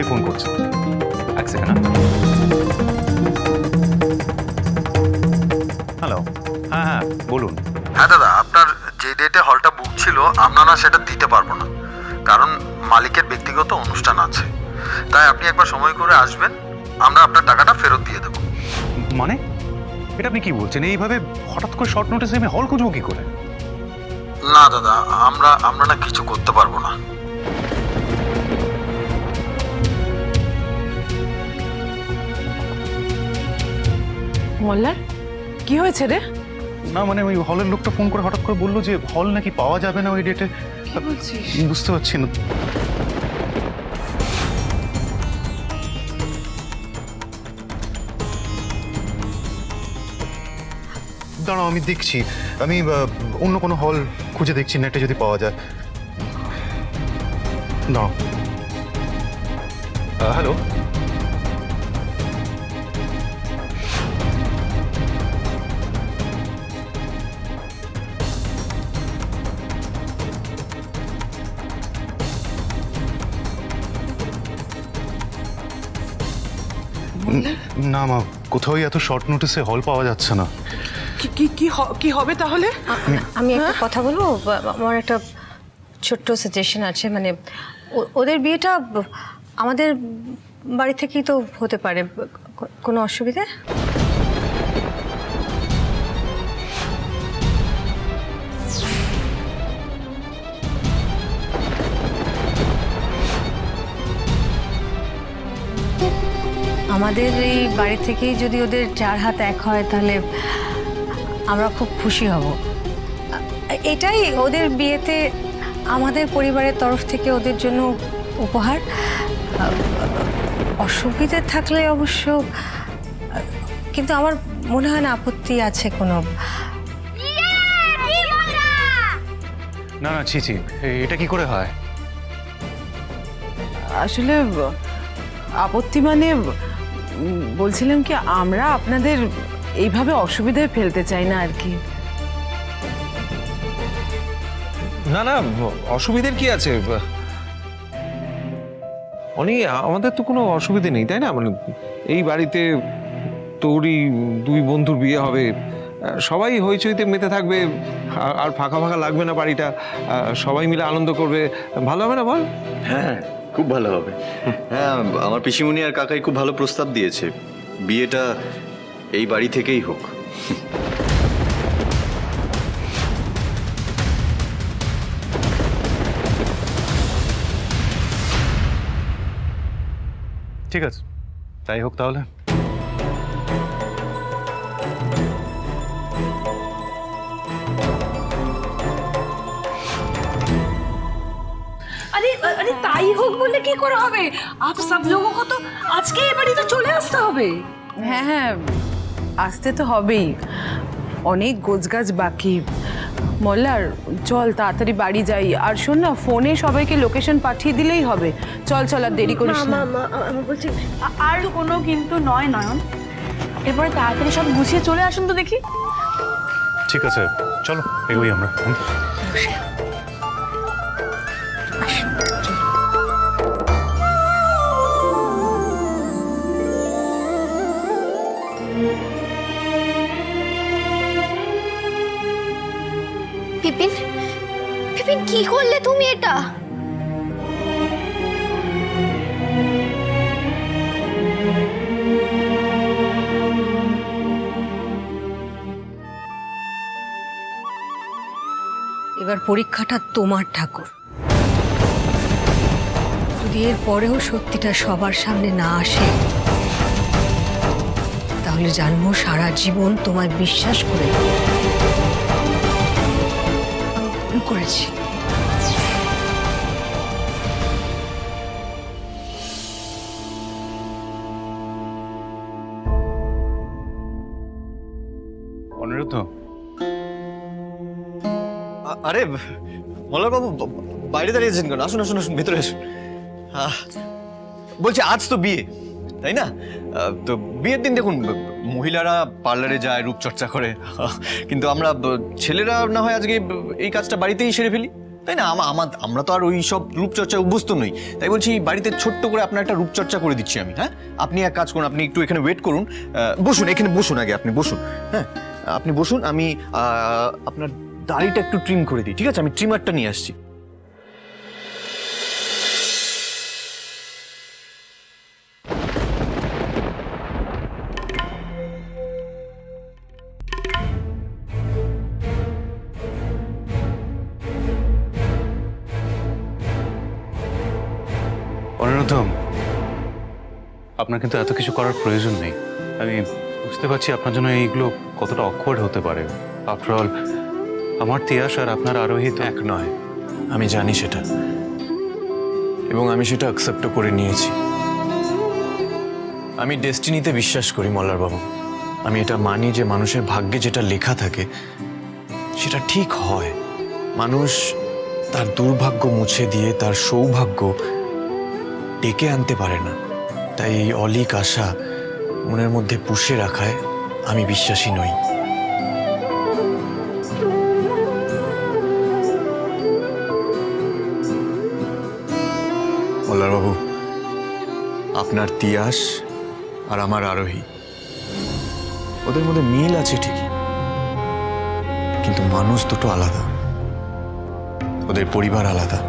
নিশ্চয়ই ফোন করছে। এক সেকেন্ড। হ্যালো, হ্যাঁ হ্যাঁ বলুন। হ্যাঁ দাদা, আপনার যে ডেটে হলটা বুক ছিল আমরা না সেটা দিতে পারবো না, কারণ মালিকের ব্যক্তিগত অনুষ্ঠান আছে। তাই আপনি একবার সময় করে আসবেন, আমরা আপনার টাকাটা ফেরত দিয়ে দেবো। মানে এটা আপনি কি বলছেন? এইভাবে হঠাৎ করে শর্ট নোটিসে আমি হল খুঁজবো কি করে? না দাদা, আমরা না কিছু করতে পারবো না। মোল্লার কি হয়েছে রে? না মানে ওই হলের লোকটা ফোন করে হঠাৎ করে বললো যে হল নাকি পাওয়া যাবে না ওই ডেটে। কি বলছিস? বুঝতে পারছি না। দাঁড়াও আমি দেখছি, আমি অন্য কোনো হল খুঁজে দেখছি নেটে যদি পাওয়া যায়। দাঁড়াও। হ্যালো, না মা, কোথাও এত শর্ট নোটিসে হল পাওয়া যাচ্ছে না। কি হবে তাহলে? আমি একটা কথা বলবো, আমার একটা ছোট্ট সাজেশন আছে। মানে ওদের বিয়েটা আমাদের বাড়ি থেকেই তো হতে পারে, কোনো অসুবিধে? আমাদের এই বাড়ি থেকেই যদি ওদের চার হাত এক হয় তাহলে আমরা খুব খুশি হব। এটাই ওদের বিয়েতে আমাদের পরিবারের তরফ থেকে ওদের জন্য উপহার। অসুবিধে থাকলে অবশ্য, কিন্তু আমার মনে হয় না আপত্তি আছে কোনো। না না, ছি ছি, এটা কি করে হয়? আসলে আপত্তি মানে বলছিলাম কি, আমরা আপনাদের এইভাবে অসুবিধায় ফেলতে চাই না আর কি। না না, অসুবিধার কি আছে? অনি, আমাদের তো কোনো অসুবিধে নেই, তাই না? মানে এই বাড়িতে তোরই দুই বন্ধুর বিয়ে হবে, সবাই হইচইতে মেতে থাকবে, আর ফাঁকা ফাঁকা লাগবে না বাড়িটা, সবাই মিলে আনন্দ করবে, ভালো হবে না বল? হ্যাঁ, খুব ভালো হবে। হ্যাঁ, আমার পিসিমণি আর কাকাই খুব ভালো প্রস্তাব দিয়েছে, বিয়েটা এই বাড়ি থেকেই হোক। ঠিক আছে, তাই হোক তাহলে। अरे अरे ताई হোক বললে কি করে হবে? आप सब लोगों को तो आज के ये बाड़ी तो চলে আসতে হবে। হ্যাঁ হ্যাঁ, আসতে তো হবেই, অনেক গোছগাছ বাকি। মোল্লার, চল তাড়াতাড়ি বাড়ি যাই। আর শোন না, ফোনে সবাইকে লোকেশন পাঠিয়ে দিলেই হবে। চল চল, আর দেরি করিস না। আমি বলছি আর কোনো কিন্তু নয় নয়ন, এরপরে তাড়াতাড়ি সব গুছিয়ে চলে আসুন তো দেখি। ঠিক আছে, চলো এগোই আমরা। বিপিন, বিপিন কি করলে তুমি এটা? এবার পরীক্ষাটা তোমার ঠাকুর। যদি এর পরেও সত্যিটা সবার সামনে না আসে, তাহলে জানবো সারা জীবন তোমায় বিশ্বাস করে ভুল করেছি। অনিরুদ্ধ, আরে মোল্লার বাবু, বাইরে দাঁড়িয়েছেন কেন? আসুন আসুন আসুন, ভেতরে আসুন। বলছি আজ তো বিয়ে, তাই না? তো বিয়ের দিন দেখুন, মহিলারা পার্লারে যায়, রূপচর্চা করে, কিন্তু আমরা ছেলেরা না হয় আজকে এই কাজটা বাড়িতেই সেরে ফেলি। তাই না? আমরা তো আর ওই সব রূপচর্চায় অভ্যস্ত নই, তাই বলছি বাড়িতে ছোট্ট করে আপনার একটা রূপচর্চা করে দিচ্ছি আমি। হ্যাঁ, আপনি এক কাজ করুন, আপনি একটু এখানে ওয়েট করুন, বসুন, এখানে বসুন, আগে আপনি বসুন। হ্যাঁ, আপনি বসুন, আমি আপনার দাড়িটা একটু ট্রিম করে দিই, ঠিক আছে? আমি ট্রিমারটা নিয়ে আসছি। অনিরুদ্ধম, আপনার কিন্তু এত কিছু করার প্রয়োজন নেই। আমি বুঝতে পারছি আপনার জন্য এইগুলো কতটা অকওয়ার্ড হতে পারে। আফটার অল, আমার তিয়াস আর আপনার আরোহী তো এক নয়, আমি জানি সেটা, এবং আমি সেটা অ্যাকসেপ্টও করে নিয়েছি। আমি ডেস্টিনিতে বিশ্বাস করি মল্লারবাবু। আমি এটা মানি যে মানুষের ভাগ্যে যেটা লেখা থাকে সেটা ঠিক হয়। মানুষ তার দুর্ভাগ্য মুছে দিয়ে তার সৌভাগ্য ডেকে আনতে পারে না। তাই এই অলিক আশা মনের মধ্যে পুষে রাখায় আমি বিশ্বাসী নই। মল্লারবাবু, আপনার তিয়াস আর আমার আরোহী, ওদের মধ্যে মিল আছে ঠিকই, কিন্তু মানুষ দুটো আলাদা, ওদের পরিবার আলাদা।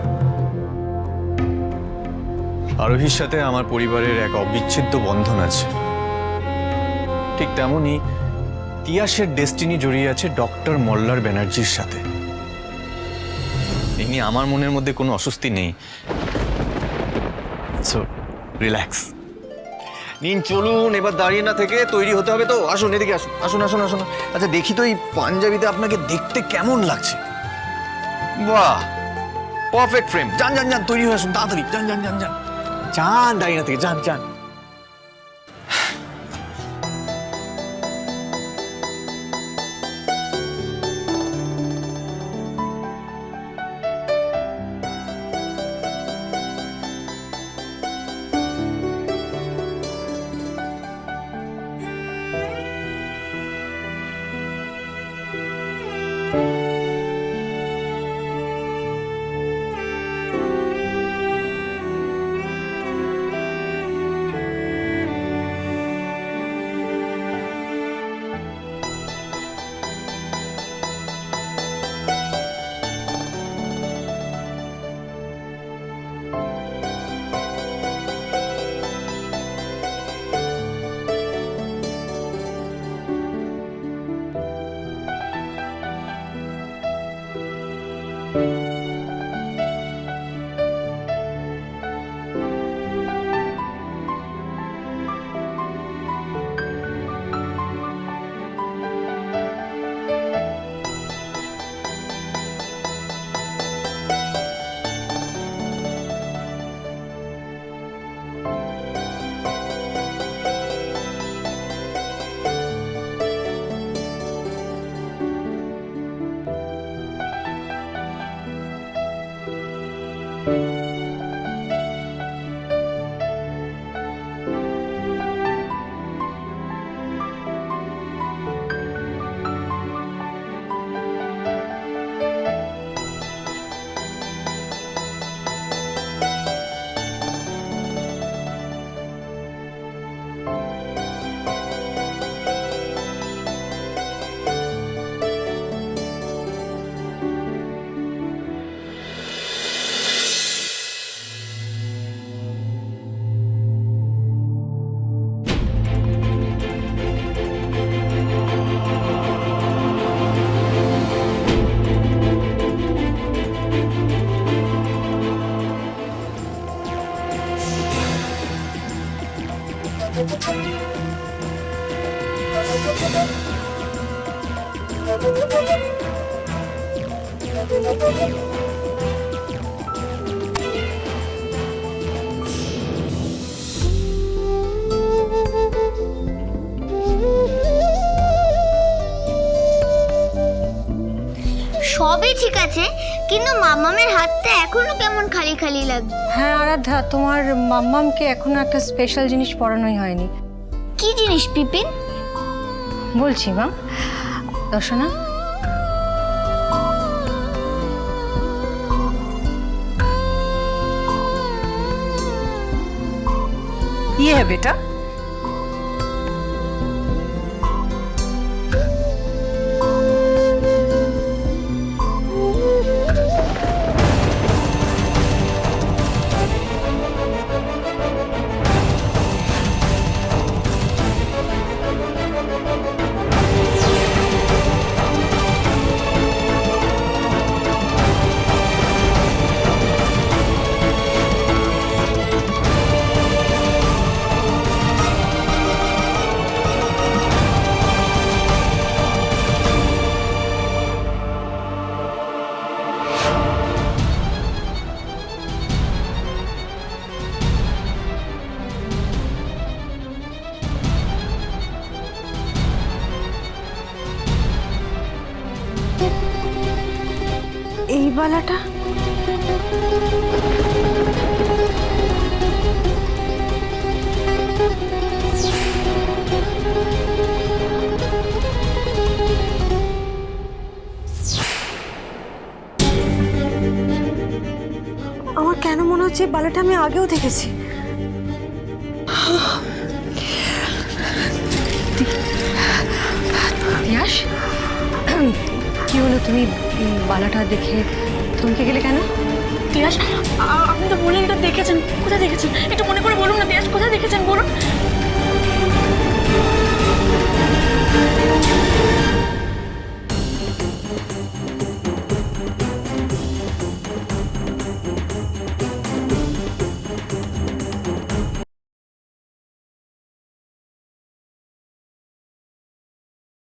আরোহীর সাথে আমার পরিবারের এক অবিচ্ছেদ্য বন্ধন আছে, ঠিক তেমনই তিয়াসের ডেস্টিনি জড়িয়ে আছে ডক্টর মল্লার ব্যানার্জির সাথে। এই নিয়ে আমার মনের মধ্যে কোনো অস্বস্তি নেই। সো রিল্যাক্স নিন, চলুন, এবার দাঁড়িয়ে না থেকে তৈরি হতে হবে তো। আসুন, এদিকে আসুন, আসুন আসুন আসুন। আচ্ছা, দেখি তো এই পাঞ্জাবিতে আপনাকে দেখতে কেমন লাগছে। বাহ, পারফেক্ট ফ্রেম। যান যান যান, তৈরি হয়ে আসুন তাড়াতাড়ি। যান যান যান যান যান, দাঁড়িয়ে না থেকে যান যান। সবই ঠিক আছে, কিন্তু মামামের হাতটা এখনো কেমন খালি খালি লাগছে। হ্যাঁ আরাধ্যা, তোমার মাম্মামকে এখনো একটা স্পেশাল জিনিস পরানোই হয়নি। কি জিনিস পিপিন? বলছি মা, দর্শনা ये है बेटा। এই বালাটা আমার কেন মনে হচ্ছে এই বালাটা আমি আগেও দেখেছি। ইয়াশ, কি হলো? তুমি বালাটা দেখে থমকে গেলে কেন? তিয়াস, আপনি তো বললেন এটা দেখেছেন, কোথায় দেখেছেন? একটু মনে করে বলুন না তিয়াস, কোথায় দেখেছেন বলুন।